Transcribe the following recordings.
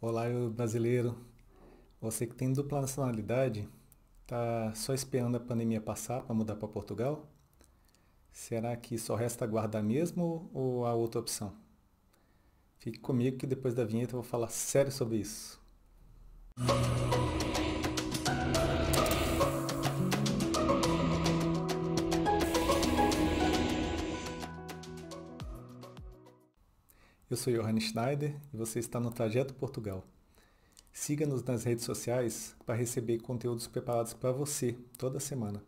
Olá, eu brasileiro. Você que tem dupla nacionalidade, tá só esperando a pandemia passar para mudar para Portugal? Será que só resta aguardar mesmo ou há outra opção? Fique comigo que depois da vinheta eu vou falar sério sobre isso. Eu sou Johann Schneider e você está no Trajeto Portugal. Siga-nos nas redes sociais para receber conteúdos preparados para você toda semana.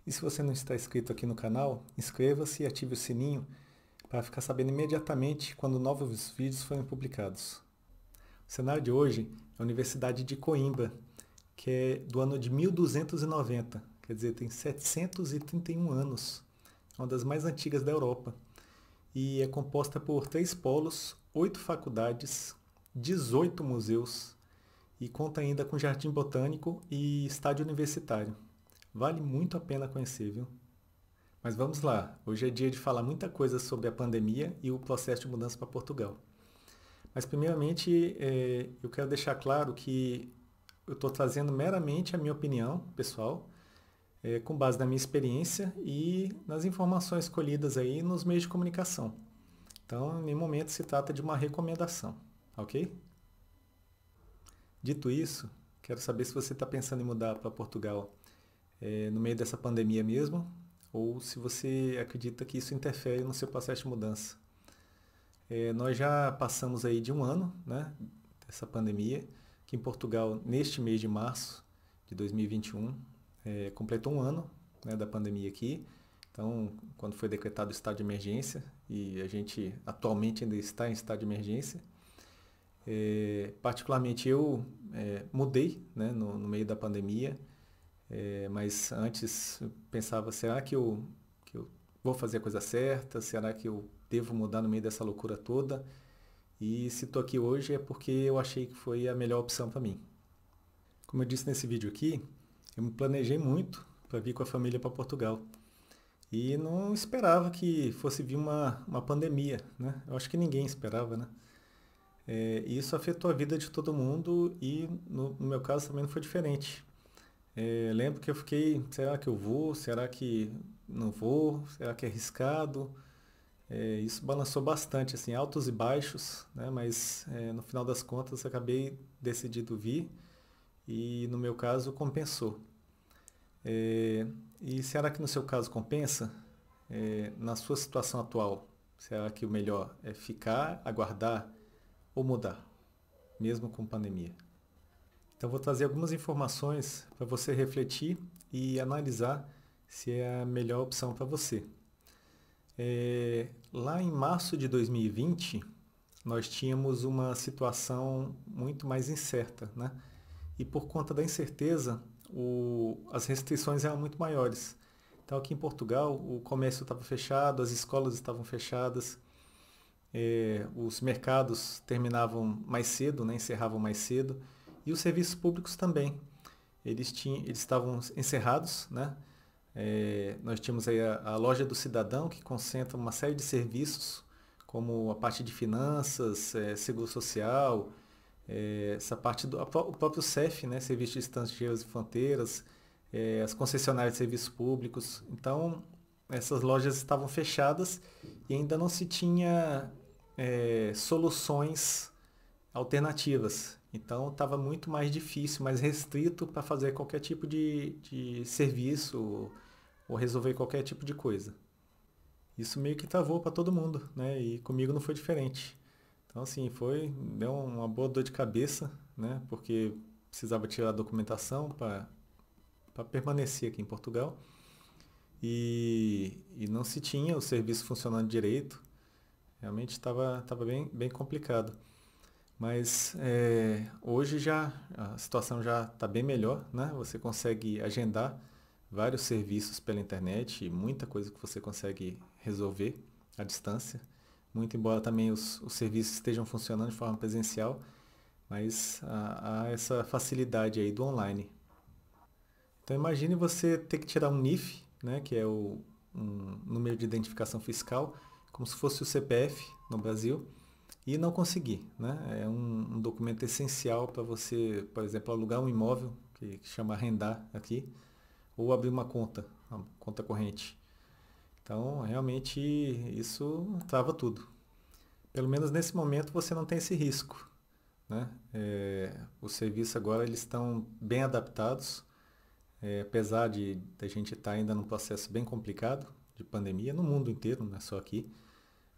E se você não está inscrito aqui no canal, inscreva-se e ative o sininho para ficar sabendo imediatamente quando novos vídeos forem publicados. O cenário de hoje é a Universidade de Coimbra, que é do ano de 1290, quer dizer, tem 731 anos, é uma das mais antigas da Europa, e é composta por 3 polos, 8 faculdades, 18 museus, e conta ainda com jardim botânico e estádio universitário. Vale muito a pena conhecer, viu? Mas vamos lá, hoje é dia de falar muita coisa sobre a pandemia e o processo de mudança para Portugal. Mas primeiramente eu quero deixar claro que eu estou trazendo meramente a minha opinião pessoal, com base na minha experiência e nas informações colhidas aí nos meios de comunicação. Então, em nenhum momento se trata de uma recomendação, ok? Dito isso, quero saber se você está pensando em mudar para Portugal no meio dessa pandemia mesmo, ou se você acredita que isso interfere no seu processo de mudança. Nós já passamos aí de um ano, né, dessa pandemia, que em Portugal, neste mês de março de 2021, completou um ano, né, da pandemia aqui. Então, quando foi decretado o estado de emergência, e a gente atualmente ainda está em estado de emergência, particularmente eu mudei, né, no meio da pandemia, mas antes eu pensava, será que eu vou fazer a coisa certa? Será que eu devo mudar no meio dessa loucura toda? E se estou aqui hoje é porque eu achei que foi a melhor opção para mim. Como eu disse nesse vídeo aqui, eu me planejei muito para vir com a família para Portugal. E não esperava que fosse vir uma pandemia, né? Eu acho que ninguém esperava, né? E isso afetou a vida de todo mundo e no meu caso também não foi diferente. Lembro que eu fiquei, será que eu vou? Será que não vou? Será que é arriscado? Isso balançou bastante, assim, altos e baixos, né? Mas no final das contas acabei decidido vir e no meu caso compensou. E será que no seu caso compensa? Na sua situação atual, será que o melhor é ficar, aguardar ou mudar, mesmo com pandemia? Então vou trazer algumas informações para você refletir e analisar se é a melhor opção para você. Lá em março de 2020, nós tínhamos uma situação muito mais incerta, né? E por conta da incerteza, as restrições eram muito maiores. Então aqui em Portugal, o comércio estava fechado, as escolas estavam fechadas, os mercados terminavam mais cedo, né? Encerravam mais cedo, e os serviços públicos também. Eles estavam encerrados, né? Nós tínhamos aí a loja do cidadão, que concentra uma série de serviços, como a parte de finanças, seguro social, essa parte o próprio CEF, né? Serviço de Estrangeiros e Fronteiras, as concessionárias de serviços públicos. Então, essas lojas estavam fechadas e ainda não se tinha soluções alternativas. Então estava muito mais difícil, mais restrito para fazer qualquer tipo de serviço ou resolver qualquer tipo de coisa. Isso meio que travou para todo mundo, né? E comigo não foi diferente. Então assim, deu uma boa dor de cabeça, né? Porque precisava tirar a documentação para permanecer aqui em Portugal. E não se tinha o serviço funcionando direito. Realmente estava bem complicado. Mas hoje a situação já está bem melhor, né? Você consegue agendar vários serviços pela internet e muita coisa que você consegue resolver à distância. Muito embora também os serviços estejam funcionando de forma presencial, mas há essa facilidade aí do online. Então imagine você ter que tirar um NIF, né, que é um número de identificação fiscal, como se fosse o CPF no Brasil, e não conseguir, né? É um documento essencial para você, por exemplo, alugar um imóvel, que chama arrendar aqui, ou abrir uma conta corrente. Então, realmente, isso trava tudo. Pelo menos nesse momento você não tem esse risco, né? Os serviços agora eles estão bem adaptados, apesar de a gente estar ainda num processo bem complicado de pandemia no mundo inteiro, não é só aqui,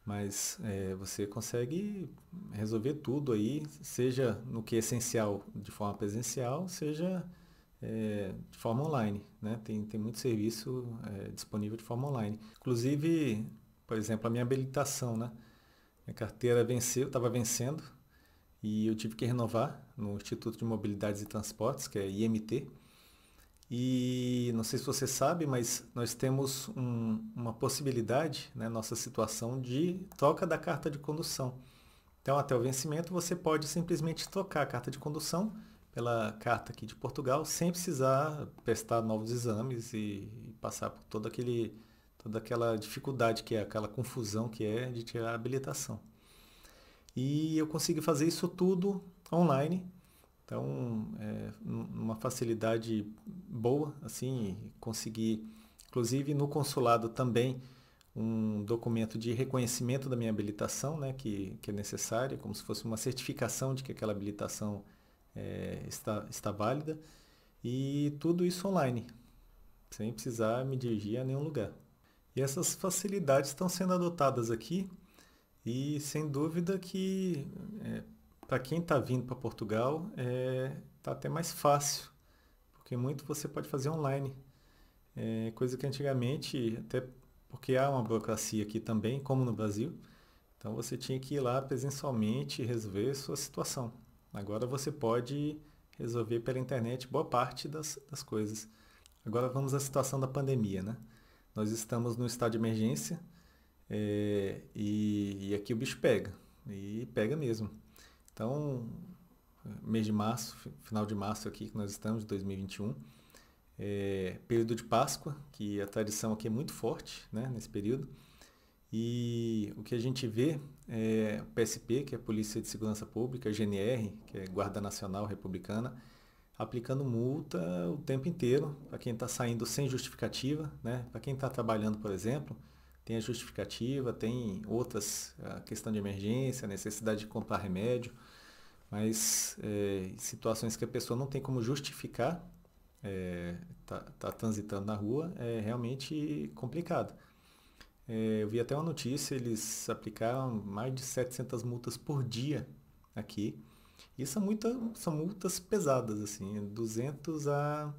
mas você consegue resolver tudo aí, seja no que é essencial de forma presencial, seja de forma online, né? Tem muito serviço disponível de forma online. Inclusive, por exemplo, a minha habilitação, né? Minha carteira venceu, estava vencendo e eu tive que renovar no Instituto de Mobilidades e Transportes, que é IMT. E não sei se você sabe, mas nós temos uma possibilidade, né, nossa situação, de troca da carta de condução. Então, até o vencimento, você pode simplesmente trocar a carta de condução pela carta aqui de Portugal, sem precisar prestar novos exames e passar por toda aquela dificuldade que é, aquela confusão que é de tirar a habilitação. E eu consegui fazer isso tudo online. Então, uma facilidade boa, assim, consegui, inclusive no consulado também, um documento de reconhecimento da minha habilitação, né, que é necessário, como se fosse uma certificação de que aquela habilitação está válida, e tudo isso online, sem precisar me dirigir a nenhum lugar. E essas facilidades estão sendo adotadas aqui, e sem dúvida que para quem está vindo para Portugal está até mais fácil, porque muito você pode fazer online, coisa que antigamente, até porque há uma burocracia aqui também, como no Brasil, então você tinha que ir lá presencialmente e resolver sua situação. Agora você pode resolver pela internet boa parte das coisas. Agora vamos à situação da pandemia, né? Nós estamos no estado de emergência e aqui o bicho pega, e pega mesmo. Então, mês de março, final de março aqui que nós estamos, de 2021, período de Páscoa, que a tradição aqui é muito forte, né, nesse período. E o que a gente vê é o PSP, que é a Polícia de Segurança Pública, a GNR, que é Guarda Nacional Republicana, aplicando multa o tempo inteiro para quem está saindo sem justificativa, né? Para quem está trabalhando, por exemplo, tem a justificativa, tem outras, a questão de emergência, a necessidade de comprar remédio, mas situações que a pessoa não tem como justificar, tá transitando na rua, é realmente complicado. Eu vi até uma notícia, eles aplicaram mais de 700 multas por dia aqui. E são multas pesadas, assim, 200 a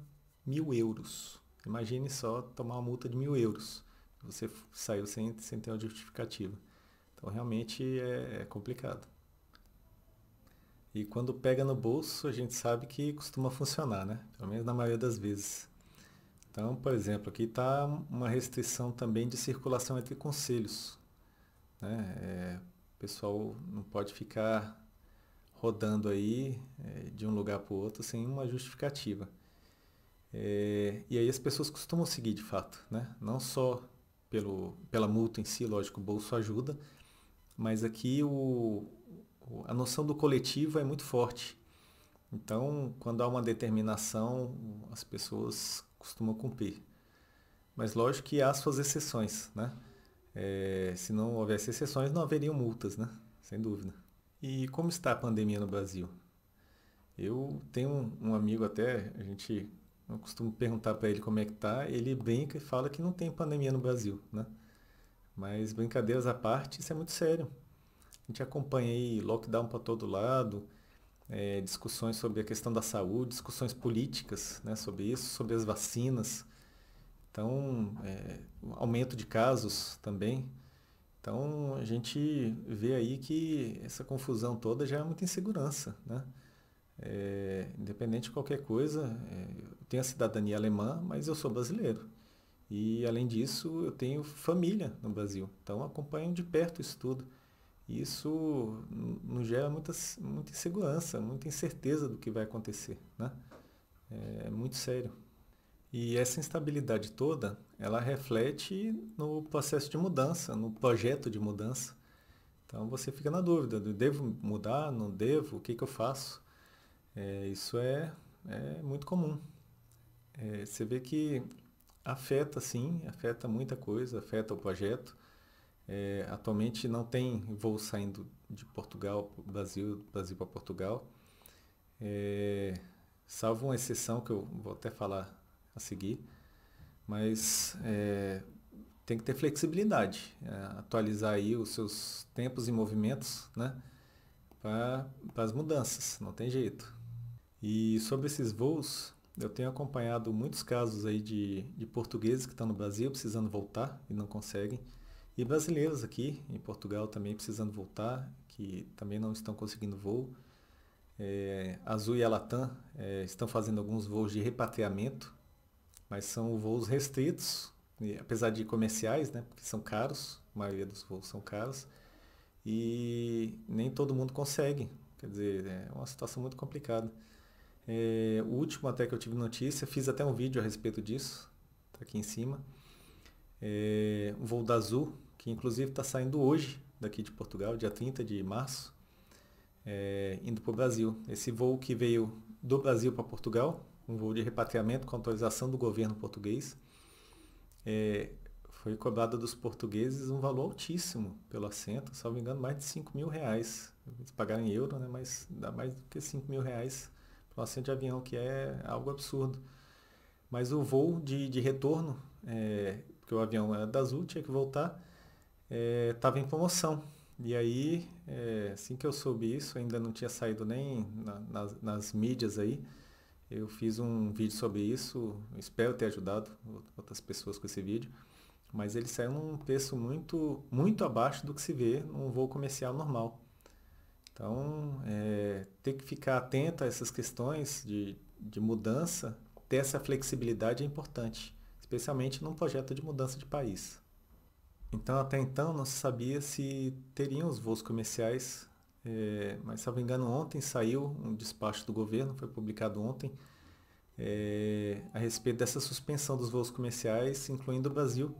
1.000 euros. Imagine só tomar uma multa de 1.000 euros. Você saiu sem ter uma justificativa. Então, realmente é complicado. E quando pega no bolso, a gente sabe que costuma funcionar, né? Pelo menos na maioria das vezes. Então, por exemplo, aqui está uma restrição também de circulação entre concelhos, né? O pessoal não pode ficar rodando aí de um lugar para o outro sem uma justificativa. E aí as pessoas costumam seguir de fato, né? Não só pela multa em si, lógico, o bolso ajuda, mas aqui a noção do coletivo é muito forte. Então, quando há uma determinação, as pessoas costumam cumprir. Mas lógico que há suas exceções, né? Se não houvesse exceções, não haveriam multas, né? Sem dúvida. E como está a pandemia no Brasil? Eu tenho um amigo até, eu costumo perguntar para ele como é que tá, ele brinca e fala que não tem pandemia no Brasil, né? Mas brincadeiras à parte, isso é muito sério. A gente acompanha aí lockdown para todo lado, discussões sobre a questão da saúde, discussões políticas, né, sobre isso, sobre as vacinas. Então, aumento de casos também. Então, a gente vê aí que essa confusão toda já é muita insegurança, né? Independente de qualquer coisa, eu tenho a cidadania alemã, mas eu sou brasileiro. E, além disso, eu tenho família no Brasil. Então, acompanho de perto isso tudo. E isso nos gera muita insegurança, muita incerteza do que vai acontecer, né? É muito sério. E essa instabilidade toda, ela reflete no processo de mudança, no projeto de mudança. Então você fica na dúvida, devo mudar, não devo, o que eu faço? Isso é muito comum. Você vê que afeta sim, afeta muita coisa, afeta o projeto. Atualmente não tem voo saindo de Portugal para o Brasil, Brasil para Portugal. Salvo uma exceção que eu vou até falar a seguir, mas tem que ter flexibilidade, atualizar aí os seus tempos e movimentos, né, para as mudanças, não tem jeito. E sobre esses voos, eu tenho acompanhado muitos casos aí de portugueses que estão no Brasil precisando voltar e não conseguem, e brasileiros aqui em Portugal também precisando voltar, que também não estão conseguindo voo. A Azul e a Latam estão fazendo alguns voos de repatriamento, mas são voos restritos, apesar de comerciais, né, porque são caros, a maioria dos voos são caros, e nem todo mundo consegue. Quer dizer, é uma situação muito complicada. O último até que eu tive notícia, fiz até um vídeo a respeito disso, tá aqui em cima. Um voo da Azul, que inclusive está saindo hoje daqui de Portugal, dia 30 de março, indo para o Brasil. Esse voo que veio do Brasil para Portugal, um voo de repatriamento com autorização do governo português, foi cobrado dos portugueses um valor altíssimo pelo assento, se não me engano, mais de 5 mil reais. Eles pagaram em euro, né, mas dá mais do que 5 mil reais para um assento de avião, que é algo absurdo. Mas o voo de retorno, porque o avião era da Azul, tinha que voltar, estava em promoção. E aí, assim que eu soube isso, ainda não tinha saído nem nas mídias aí, eu fiz um vídeo sobre isso, espero ter ajudado outras pessoas com esse vídeo, mas ele saiu num preço muito, muito abaixo do que se vê num voo comercial normal. Então, ter que ficar atento a essas questões de mudança, ter essa flexibilidade é importante, especialmente num projeto de mudança de país. Então, até então, não se sabia se teriam os voos comerciais, mas, se não me engano, ontem saiu um despacho do governo, foi publicado ontem, a respeito dessa suspensão dos voos comerciais, incluindo o Brasil.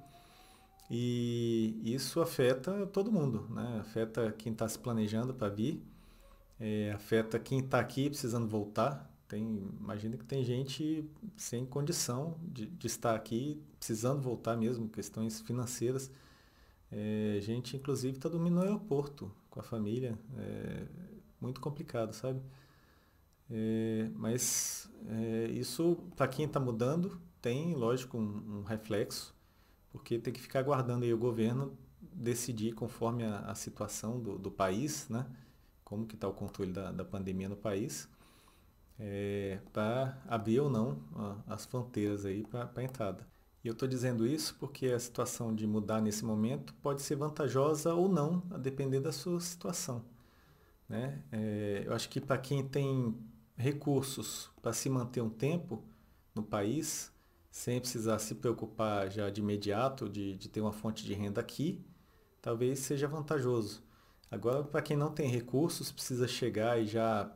E isso afeta todo mundo, né? Afeta quem está se planejando para vir, afeta quem está aqui precisando voltar. Imagina que tem gente sem condição de estar aqui, precisando voltar mesmo, questões financeiras. Gente, inclusive, está dormindo no aeroporto com a família. Muito complicado, sabe? Mas isso, para quem está mudando, tem, lógico, um reflexo, porque tem que ficar aguardando aí o governo decidir conforme a situação do país, né? Como que está o controle da pandemia no país, para abrir ou não as fronteiras aí para a entrada. E eu estou dizendo isso porque a situação de mudar nesse momento pode ser vantajosa ou não, a depender da sua situação, né? Eu acho que para quem tem recursos para se manter um tempo no país, sem precisar se preocupar já de imediato de ter uma fonte de renda aqui, talvez seja vantajoso. Agora, para quem não tem recursos, precisa chegar e já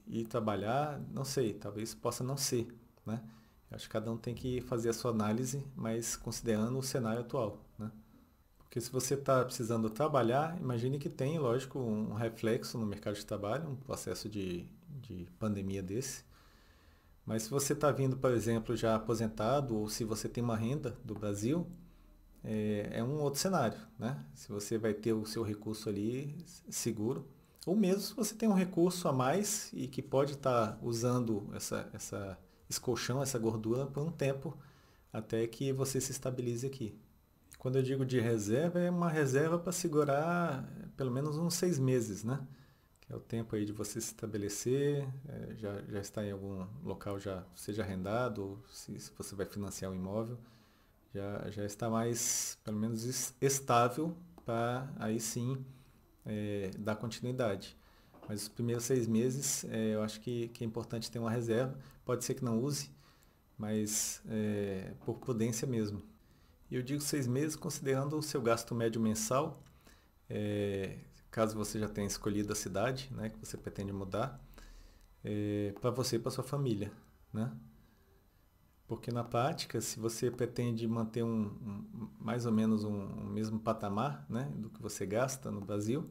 ir trabalhar, não sei, talvez possa não ser, né? Eu acho que cada um tem que fazer a sua análise, mas considerando o cenário atual, né? Porque se você está precisando trabalhar, imagine que tem, lógico, um reflexo no mercado de trabalho, um processo de pandemia desse. Mas se você está vindo, por exemplo, já aposentado, ou se você tem uma renda do Brasil, é um outro cenário, né? Se você vai ter o seu recurso ali seguro, ou mesmo se você tem um recurso a mais e que pode estar usando esse colchão, essa gordura por um tempo, até que você se estabilize aqui. Quando eu digo de reserva, é uma reserva para segurar pelo menos uns 6 meses, né? Que é o tempo aí de você se estabelecer, já está em algum local, já seja arrendado, ou se você vai financiar um imóvel, já está mais, pelo menos, estável para aí sim dar continuidade. Mas os primeiros 6 meses, eu acho que é importante ter uma reserva. Pode ser que não use, mas por prudência mesmo. E eu digo 6 meses considerando o seu gasto médio mensal, caso você já tenha escolhido a cidade, né, que você pretende mudar, para você e para sua família, né? Porque na prática, se você pretende manter mais ou menos um mesmo patamar, né, do que você gasta no Brasil,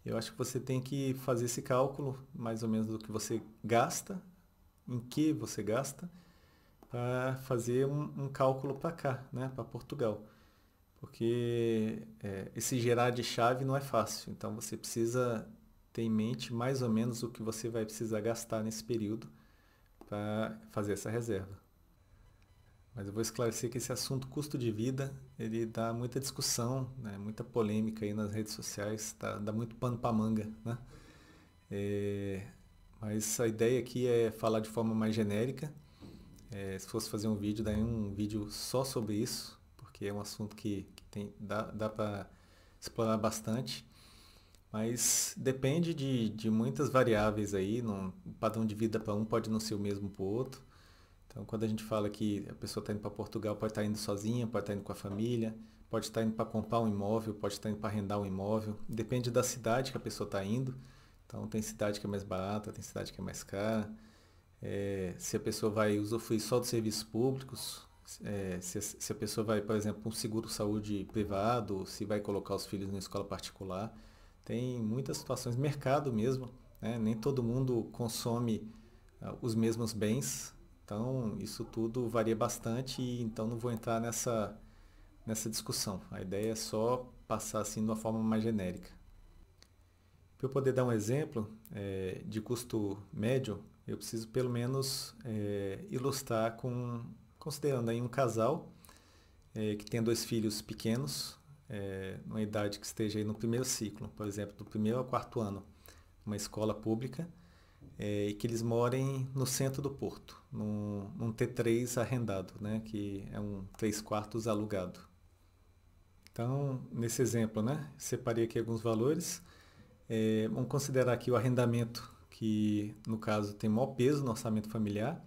eu acho que você tem que fazer esse cálculo mais ou menos do que você gasta, em que você gasta, para fazer um cálculo para cá, né, para Portugal. Porque esse gerar de chave não é fácil, então você precisa ter em mente mais ou menos o que você vai precisar gastar nesse período para fazer essa reserva. Mas eu vou esclarecer que esse assunto custo de vida, ele dá muita discussão, né, muita polêmica aí nas redes sociais, dá muito pano para manga, né? É, mas a ideia aqui é falar de forma mais genérica. Se fosse fazer um vídeo, daí um vídeo só sobre isso, porque é um assunto que dá para explorar bastante. Mas depende de muitas variáveis aí, o padrão de vida para um pode não ser o mesmo para o outro. Então, quando a gente fala que a pessoa está indo para Portugal, pode estar indo sozinha, pode estar indo com a família, pode estar indo para comprar um imóvel, pode estar indo para arrendar um imóvel. Depende da cidade que a pessoa está indo. Então, tem cidade que é mais barata, tem cidade que é mais cara. Se a pessoa vai usufruir só dos serviços públicos, se a pessoa vai, por exemplo, um seguro-saúde privado, se vai colocar os filhos na escola particular. Tem muitas situações, mercado mesmo, né? Nem todo mundo consome os mesmos bens, então isso tudo varia bastante e então não vou entrar nessa discussão. A ideia é só passar assim de uma forma mais genérica. Para eu poder dar um exemplo de custo médio, eu preciso pelo menos ilustrar considerando aí um casal que tem dois filhos pequenos, numa idade que esteja aí no primeiro ciclo, por exemplo, do primeiro ao quarto ano, uma escola pública, e que eles morem no centro do Porto, num T3 arrendado, né, que é um 3 quartos alugado. Então, nesse exemplo, né, separei aqui alguns valores. Vamos considerar aqui o arrendamento, que no caso tem maior peso no orçamento familiar.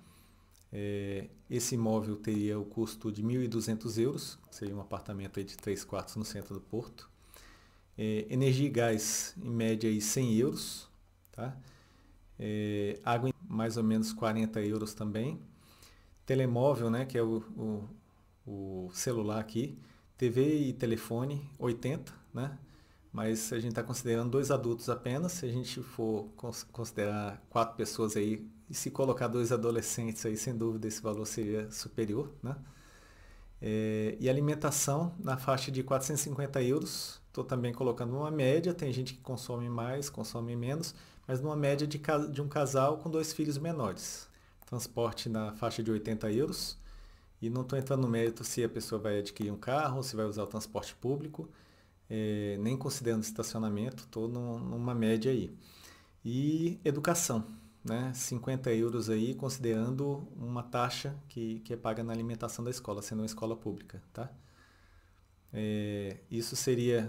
Esse imóvel teria o custo de 1.200 euros, seria um apartamento aí de 3 quartos no centro do Porto. Energia e gás, em média, aí 100 euros. Tá? Água, mais ou menos 40 euros também. Telemóvel, né, que é o celular aqui. TV e telefone, 80, né? Mas a gente está considerando dois adultos apenas. Se a gente for considerar 4 pessoas aí, e se colocar 2 adolescentes aí, sem dúvida esse valor seria superior, né? E alimentação na faixa de 450 euros. Estou também colocando uma média, tem gente que consome mais, consome menos, mas numa média de um casal com 2 filhos menores. Transporte na faixa de 80 euros. E não estou entrando no mérito se a pessoa vai adquirir um carro ou se vai usar o transporte público. Nem considerando estacionamento, estou numa média aí. E educação, né? 50 euros aí, considerando uma taxa que é paga na alimentação da escola, sendo uma escola pública, tá? Isso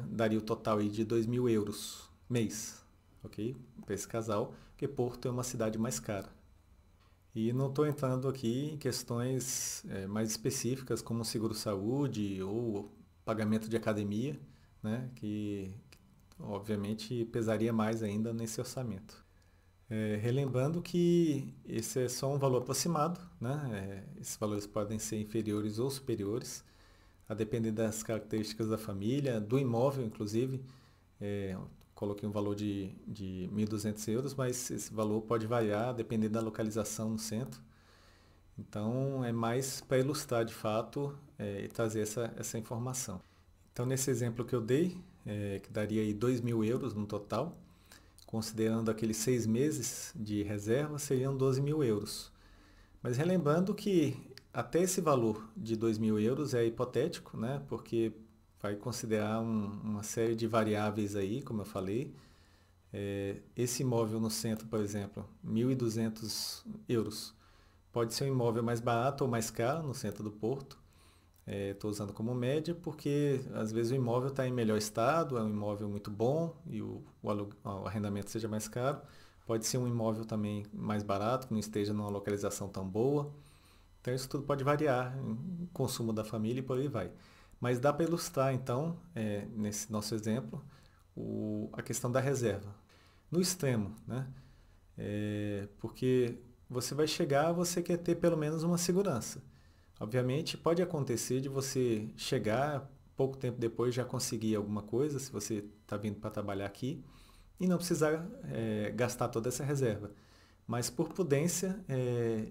daria o total aí de 2.000 euros mês, ok? Para esse casal, porque Porto é uma cidade mais cara. E não estou entrando aqui em questões mais específicas, como seguro-saúde ou pagamento de academia, né, que obviamente pesaria mais ainda nesse orçamento. Relembrando que esse é só um valor aproximado, né? Esses valores podem ser inferiores ou superiores, a depender das características da família, do imóvel inclusive. Coloquei um valor de 1.200 euros, mas esse valor pode variar dependendo da localização no centro. Então é mais para ilustrar de fato e trazer essa informação. Então, nesse exemplo que eu dei, que daria aí 2.000 euros no total, considerando aqueles 6 meses de reserva, seriam 12.000 euros. Mas relembrando que até esse valor de 2.000 euros é hipotético, né? Porque vai considerar uma série de variáveis aí, como eu falei. Esse imóvel no centro, por exemplo, 1.200 euros, pode ser um imóvel mais barato ou mais caro no centro do Porto. Estou usando como média porque às vezes o imóvel está em melhor estado, é um imóvel muito bom e o arrendamento seja mais caro. Pode ser um imóvel também mais barato, que não esteja numa localização tão boa. Então isso tudo pode variar em consumo da família e por aí vai. Mas dá para ilustrar então, nesse nosso exemplo, a questão da reserva. No extremo, né? Porque você vai chegar, você quer ter pelo menos uma segurança. Obviamente, pode acontecer de você chegar pouco tempo depois já conseguir alguma coisa, se você está vindo para trabalhar aqui, e não precisar gastar toda essa reserva. Mas por prudência,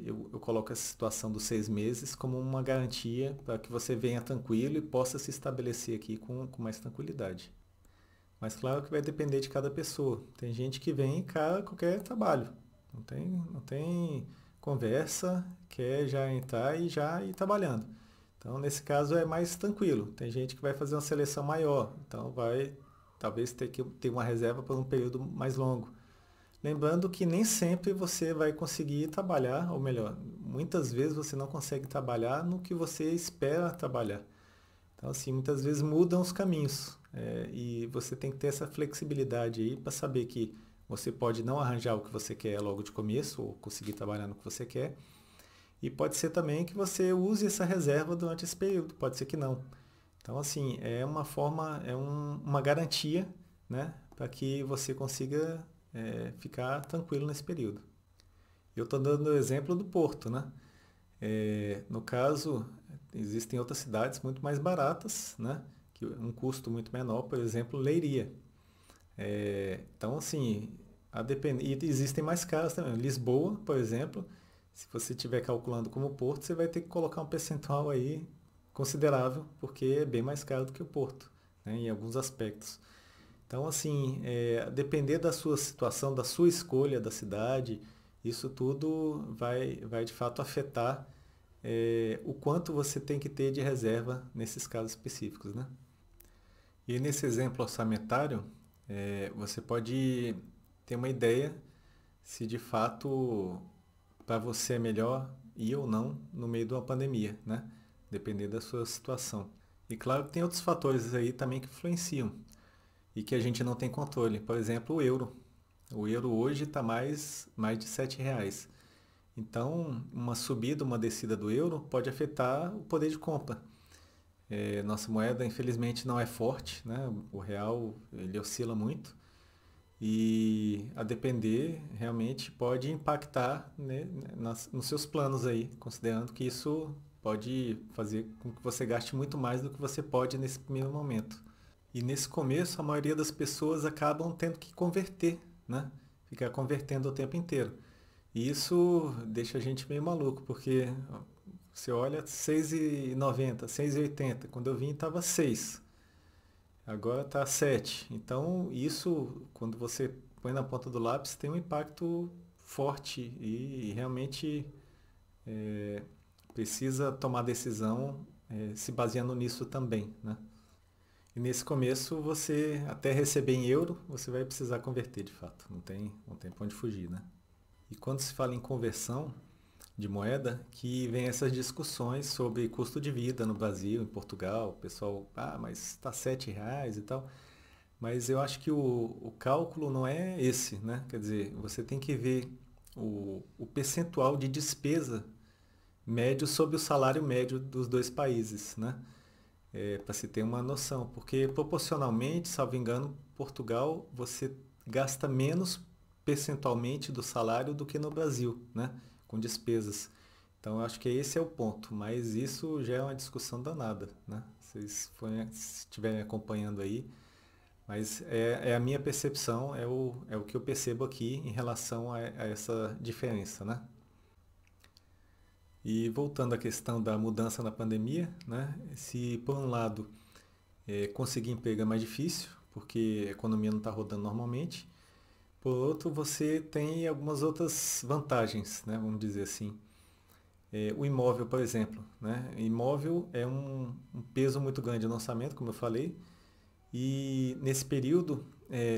eu coloco essa situação dos 6 meses como uma garantia para que você venha tranquilo e possa se estabelecer aqui com mais tranquilidade. Mas claro que vai depender de cada pessoa. Tem gente que vem e encara qualquer trabalho. Não tem conversa, quer já entrar e já ir trabalhando. Então, nesse caso, é mais tranquilo. Tem gente que vai fazer uma seleção maior. Então, vai talvez ter que ter uma reserva por um período mais longo. Lembrando que nem sempre você vai conseguir trabalhar, ou melhor, muitas vezes você não consegue trabalhar no que você espera trabalhar. Então, assim, muitas vezes mudam os caminhos. E você tem que ter essa flexibilidade aí para saber que você pode não arranjar o que você quer logo de começo, ou conseguir trabalhar no que você quer. E pode ser também que você use essa reserva durante esse período, pode ser que não. Então, assim, é uma forma, uma garantia, né, para que você consiga ficar tranquilo nesse período. Eu estou dando o exemplo do Porto, né? No caso, existem outras cidades muito mais baratas, né? Que um custo muito menor, por exemplo, Leiria. Então, assim, e existem mais caras também. Lisboa, por exemplo, se você estiver calculando como Porto, você vai ter que colocar um percentual aí considerável, porque é bem mais caro do que o Porto, né? Em alguns aspectos. Então, assim, depender da sua situação, da sua escolha da cidade, isso tudo vai de fato afetar o quanto você tem que ter de reserva nesses casos específicos, né? E nesse exemplo orçamentário, você pode ter uma ideia se de fato para você é melhor ir ou não no meio de uma pandemia, né? Dependendo da sua situação. E claro que tem outros fatores aí também que influenciam e que a gente não tem controle. Por exemplo, o euro. O euro hoje está mais de R$ 7. Então, uma subida, uma descida do euro pode afetar o poder de compra. Nossa moeda, infelizmente, não é forte, né? O real ele oscila muito e, a depender, realmente pode impactar, né, nos seus planos aí, considerando que isso pode fazer com que você gaste muito mais do que você pode nesse primeiro momento. E nesse começo, a maioria das pessoas acabam tendo que converter, né? Ficar convertendo o tempo inteiro. E isso deixa a gente meio maluco, porque você olha 6,90, 6,80. Quando eu vim estava 6. Agora está 7. Então isso, quando você põe na ponta do lápis, tem um impacto forte e realmente precisa tomar decisão se baseando nisso também, né? E nesse começo, você até receber em euro, você vai precisar converter de fato. Não tem para onde fugir, né? E quando se fala em conversão de moeda, que vem essas discussões sobre custo de vida no Brasil, em Portugal. O pessoal, mas está R$ 7 e tal. Mas eu acho que o cálculo não é esse, né? Quer dizer, você tem que ver o percentual de despesa médio sobre o salário médio dos dois países, né? Para se ter uma noção, porque proporcionalmente, salvo engano, Portugal você gasta menos percentualmente do salário do que no Brasil, né? Com despesas. Então eu acho que esse é o ponto, mas isso já é uma discussão danada, né? Vocês estiverem acompanhando aí, mas é a minha percepção, é o que eu percebo aqui em relação a essa diferença, né? E voltando à questão da mudança na pandemia, né? Se por um lado conseguir emprego é mais difícil, porque a economia não está rodando normalmente, por outro você tem algumas outras vantagens, né? Vamos dizer assim. O imóvel, por exemplo, né? Imóvel é um peso muito grande no orçamento, como eu falei, e nesse período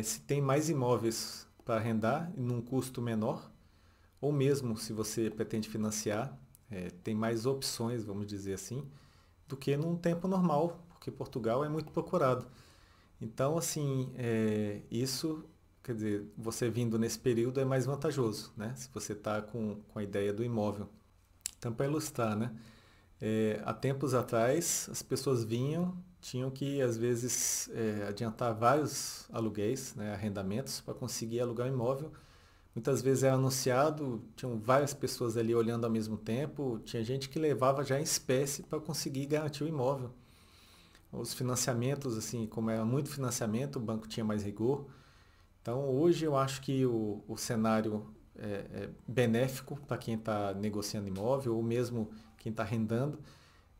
se tem mais imóveis para arrendar num custo menor, ou mesmo se você pretende financiar, tem mais opções, vamos dizer assim, do que num tempo normal, porque Portugal é muito procurado. Então, assim, isso, quer dizer, você vindo nesse período é mais vantajoso, né? Se você está com a ideia do imóvel. Então, para ilustrar, né? Há tempos atrás, as pessoas tinham que, às vezes, adiantar vários aluguéis, né, arrendamentos, para conseguir alugar um imóvel, Muitas vezes era anunciado, tinham várias pessoas ali olhando ao mesmo tempo, tinha gente que levava já em espécie para conseguir garantir o imóvel. Os financiamentos, assim, como era muito financiamento, o banco tinha mais rigor. Então, hoje eu acho que o cenário é benéfico para quem está negociando imóvel ou mesmo quem está arrendando.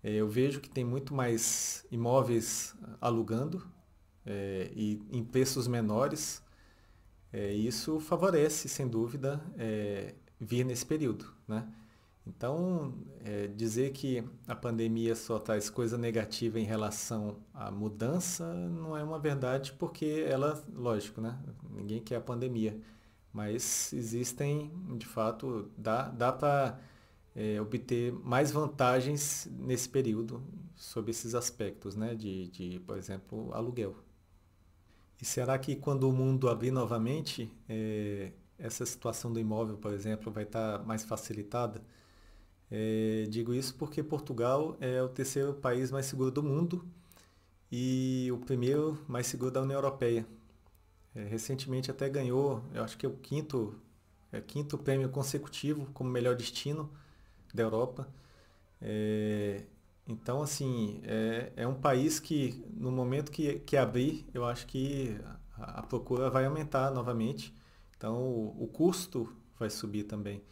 Eu vejo que tem muito mais imóveis alugando e em preços menores. Isso favorece, sem dúvida, vir nesse período, né? Então, dizer que a pandemia só traz coisa negativa em relação à mudança não é uma verdade, porque ela, lógico, né? Ninguém quer a pandemia, mas existem, de fato, dá para obter mais vantagens nesse período sobre esses aspectos, né? Por exemplo, aluguel. E será que quando o mundo abrir novamente, essa situação do imóvel, por exemplo, vai estar mais facilitada? Digo isso porque Portugal é o terceiro país mais seguro do mundo e o primeiro mais seguro da União Europeia. Recentemente até ganhou, eu acho que é o quinto prêmio consecutivo como melhor destino da Europa. É, então, assim, é um país que no momento que abrir, eu acho que a procura vai aumentar novamente. Então, o custo vai subir também.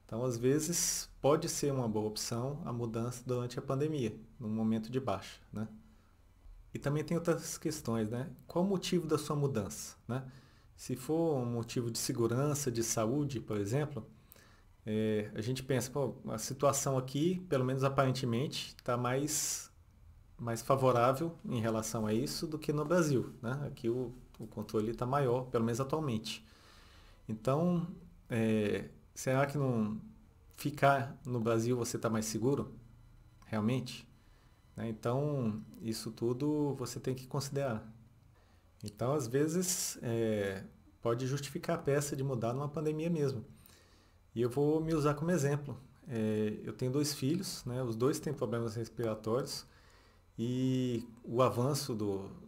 Então, às vezes, pode ser uma boa opção a mudança durante a pandemia, num momento de baixa, né? E também tem outras questões, né? Qual o motivo da sua mudança, né? Se for um motivo de segurança, de saúde, por exemplo, a gente pensa, pô, a situação aqui, pelo menos aparentemente, está mais favorável em relação a isso do que no Brasil, né? Aqui o controle está maior, pelo menos atualmente. Então, será que não ficar no Brasil você está mais seguro? Realmente? Né? Então, isso tudo você tem que considerar. Então, às vezes, pode justificar a peça de mudar numa pandemia mesmo. E eu vou me usar como exemplo. Eu tenho dois filhos, né? Os dois têm problemas respiratórios e o avanço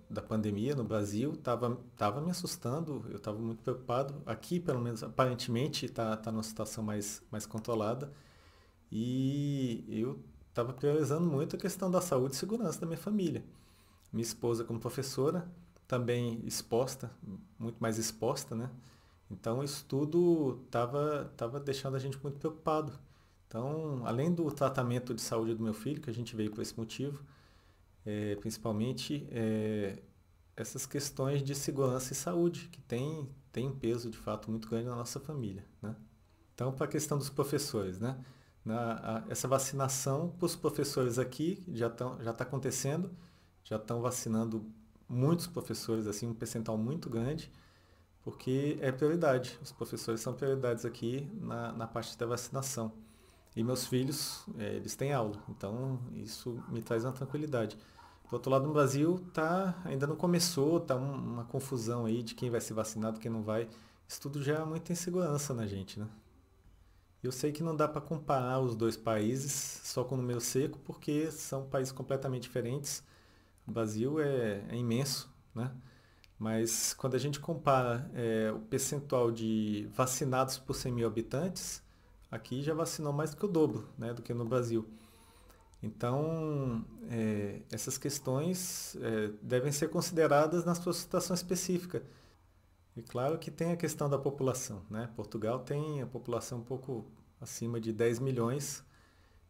da pandemia no Brasil estava me assustando, eu estava muito preocupado. Aqui, pelo menos, aparentemente, está numa situação mais controlada. E eu estava priorizando muito a questão da saúde e segurança da minha família. Minha esposa, como professora, também exposta, muito mais exposta, né? Então, isso tudo tava deixando a gente muito preocupado. Então, além do tratamento de saúde do meu filho, que a gente veio por esse motivo, principalmente essas questões de segurança e saúde, que tem um peso de fato muito grande na nossa família, né? Então, para a questão dos professores, né? Essa vacinação para os professores aqui já está acontecendo, já estão vacinando muitos professores, assim, um percentual muito grande, porque é prioridade. Os professores são prioridades aqui na parte da vacinação. E meus filhos, eles têm aula, então isso me traz uma tranquilidade. Do outro lado, no Brasil, ainda não começou, tá uma confusão aí de quem vai ser vacinado, quem não vai. Isso tudo já é muita insegurança na gente, né? Eu sei que não dá para comparar os dois países só com o número seco, porque são países completamente diferentes. O Brasil é imenso, né? Mas quando a gente compara o percentual de vacinados por 100 mil habitantes, aqui já vacinou mais do que o dobro, né, do que no Brasil. Então, essas questões devem ser consideradas na sua situação específica. E claro que tem a questão da população, né? Portugal tem a população um pouco acima de 10 milhões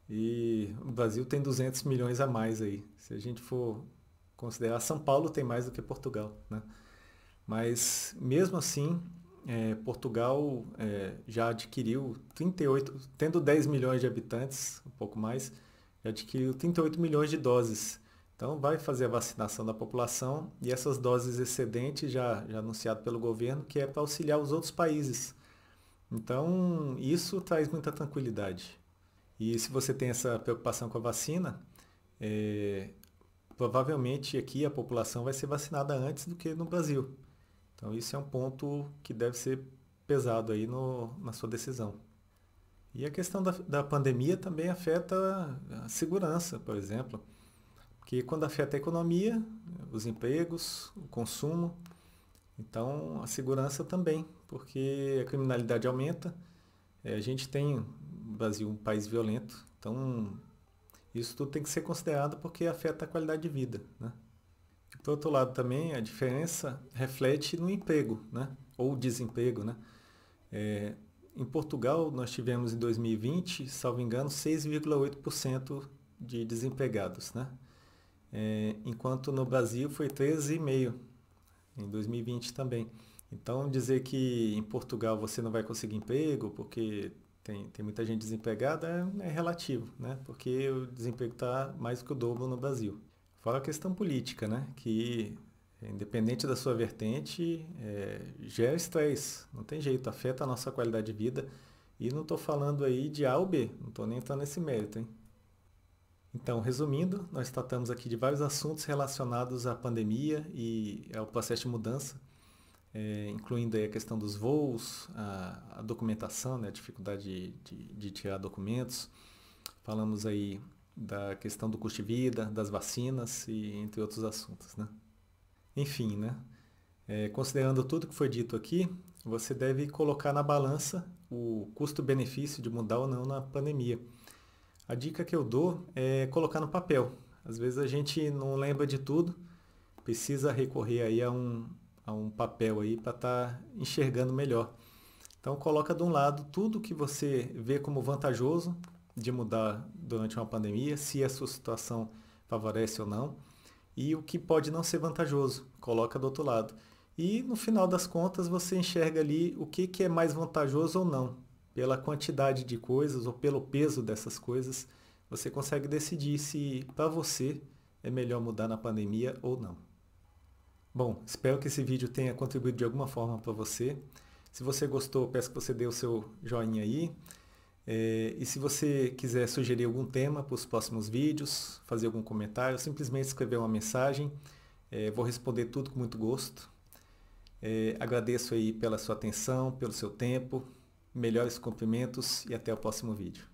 e o Brasil tem 200 milhões a mais aí. Se a gente for considerar, São Paulo tem mais do que Portugal, né? Mas mesmo assim, Portugal já adquiriu 38, tendo 10 milhões de habitantes, um pouco mais, já adquiriu 38 milhões de doses. Então vai fazer a vacinação da população e essas doses excedentes já anunciado pelo governo, que é para auxiliar os outros países. Então isso traz muita tranquilidade. E se você tem essa preocupação com a vacina, provavelmente aqui a população vai ser vacinada antes do que no Brasil. Então isso é um ponto que deve ser pesado aí na sua decisão. E a questão da pandemia também afeta a segurança, por exemplo. Porque quando afeta a economia, os empregos, o consumo, Então, a segurança também, porque a criminalidade aumenta. A gente tem no Brasil um país violento, então isso tudo tem que ser considerado porque afeta a qualidade de vida, né? E, por outro lado também, a diferença reflete no emprego, né? Ou desemprego, né? Em Portugal, nós tivemos em 2020, salvo engano, 6,8% de desempregados, né? Enquanto no Brasil foi 13,5% em 2020 também. Então, dizer que em Portugal você não vai conseguir emprego porque tem muita gente desempregada é relativo, né? Porque o desemprego está mais do que o dobro no Brasil. Fora a questão política, né? Que, independente da sua vertente, gera estresse. Não tem jeito, afeta a nossa qualidade de vida. E não estou falando aí de A ou B, não estou nem entrando nesse mérito, hein? Então, resumindo, nós tratamos aqui de vários assuntos relacionados à pandemia e ao processo de mudança, incluindo aí a questão dos voos, a documentação, né, a dificuldade de tirar documentos. Falamos aí da questão do custo de vida, das vacinas e entre outros assuntos, né? Enfim, né? Considerando tudo que foi dito aqui, você deve colocar na balança o custo-benefício de mudar ou não na pandemia. A dica que eu dou é colocar no papel. Às vezes a gente não lembra de tudo, precisa recorrer aí a um papel aí para estar enxergando melhor. Então coloca de um lado tudo que você vê como vantajoso de mudar durante uma pandemia, se a sua situação favorece ou não, e o que pode não ser vantajoso, coloca do outro lado. E no final das contas você enxerga ali o que é mais vantajoso ou não. Pela quantidade de coisas ou pelo peso dessas coisas, você consegue decidir se para você é melhor mudar na pandemia ou não. Bom, espero que esse vídeo tenha contribuído de alguma forma para você. Se você gostou, peço que você dê o seu joinha aí. E se você quiser sugerir algum tema para os próximos vídeos, fazer algum comentário, simplesmente escrever uma mensagem. Vou responder tudo com muito gosto. Agradeço aí pela sua atenção, pelo seu tempo. Melhores cumprimentos e até o próximo vídeo.